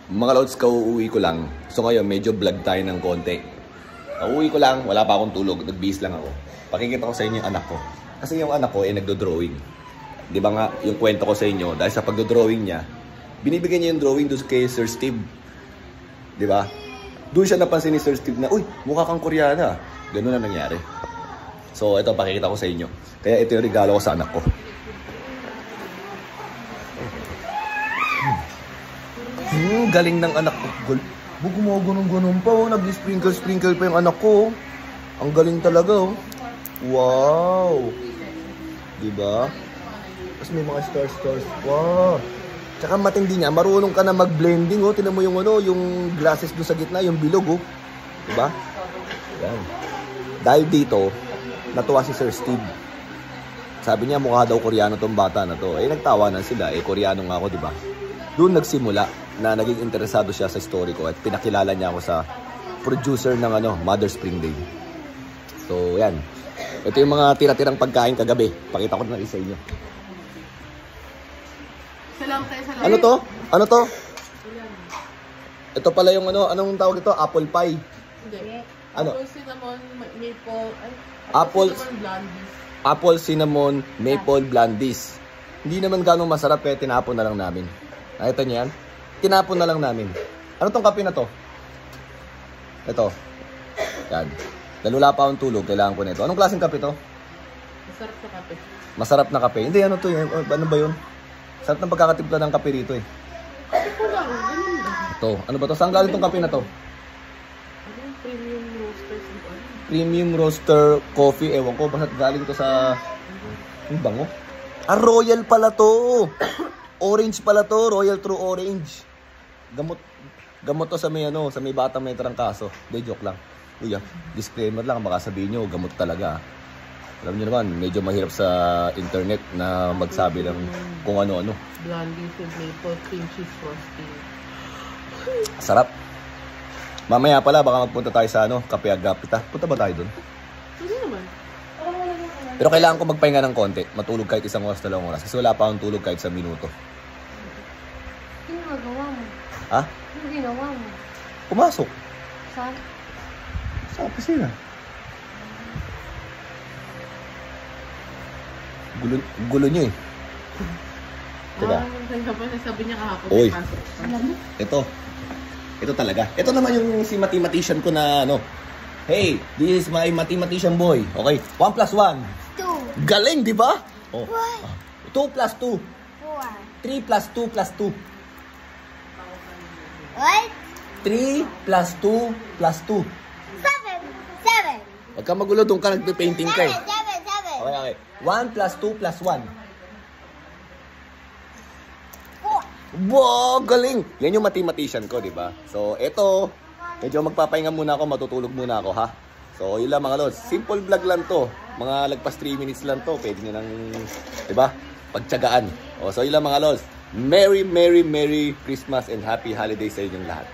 Mga lods, kauuwi ko lang. So ngayon, medyo vlog tayo ng konti. Kauuwi ko lang, wala pa akong tulog. Nag-bihis lang ako. Pakikita ko sa inyo yung anak ko. Kasi yung anak ko ay nagdo-drawing. Di ba nga, yung kwento ko sa inyo, dahil sa pagdo-drawing niya, binibigyan niya yung drawing doon kay Sir Steve. Di ba? Doon siya napansin ni Sir Steve na, uy, mukha kang Koreana. Ganun na nangyari. So, ito, pakikita ko sa inyo. Kaya ito yung regalo ko sa anak ko. Galing ng anak ko. Gumaganong-ganon pa, oh. Nag-sprinkle-sprinkle pa yung anak ko. Ang galing talaga, oh. Wow! Diba? Tapos may mga stars. Wow! Tsaka matindi niya, marunong ka na mag-blending, oh. Tinan mo yung ano, yung glasses doon sa gitna, yung bilog, oh. Diba? Yan. Dahil dito, natuwa si Sir Steve. Sabi niya, mukha daw Koreano tong bata na to. Eh, nagtawanan sila. Eh, Koreano nga ako, diba? Doon nagsimula na naging interesado siya sa story ko at pinakilala niya ako sa producer ng Mother's Spring Day. So, yan. Ito yung mga tira-tirang pagkain kagabi. Pakita ko na isa inyo. Salam. Ano to? Ano to? Ito pala yung anong tawag ito? Apple pie. Hindi. Ano? Apple cinnamon maple. Apple cinnamon maple blondies. Hindi naman ganong masarap eh. Tinapon na lang namin. Nakita niyo yan? Tinapon na lang namin. Ano tong kape na to? Ito. Yan. Dahil wala pa akong tulog, kailangan ko nito. Anong klaseng kape to? Masarap sa kape. Masarap na kape. Hindi, ano to yun? Ano ba yun? Sarap ng pagkakatimpla ng kape rito eh. Kape ko lang. Ganun lang. Ito. Ano ba to? Saan galing tong kape na to? Premium roaster. Premium roaster coffee. Ewan ko. Basta galing to sa... Ang bango. Ah, royal pala to. Orange pala to, Royal True Orange. Gamot to sa may sa may batang may trangkaso. De joke lang. Uy, disclaimer lang, baka sabihin niyo gamot talaga. Alam niyo naman, medyo mahirap sa internet na magsabi ng kung ano-ano. Blondie with maple cream cheese frosting. Sarap. Mamaya pala baka magpunta tayo sa Cafe Agapita. Punta ba tayo doon? Hindi naman. Pero kailangan ko magpahinga ng konti. Matulog kahit isang oras, 2 oras. Kasi wala pa akong tulog kahit sa minuto. Ano nagawa mo? Ha? Ano ginawa mo? Pumasok. Saan? Sa opisina. Gulo nyo eh. Diba? Sabi niya kahapon. Oy. Alam mo? Ito talaga. Ito naman yung si mathematician ko na Hey, this is my mathematician boy. Okay, 1 plus 1. 2. Galing, di ba? Oh. What? 2 plus 2. 4. 3 plus 2 plus 2. What? 3 plus 2 plus 2. 7. Huwag ka magulo, doon ka nagpe-painting ka eh. 7. Okay. 1 plus 2 plus 1. 4. Wow, galing! Yan yung mathematician ko, di ba? So, eto, medyo magpapahinga muna ako, matutulog muna ako, ha? So, yun lang mga lods. Simple vlog lang to. Mga lagpas 3 minutes lang to. Pwede nyo nang, di ba? Pagtsagaan. O, so, yun lang mga lods. Merry Christmas and Happy Holidays sa inyong lahat.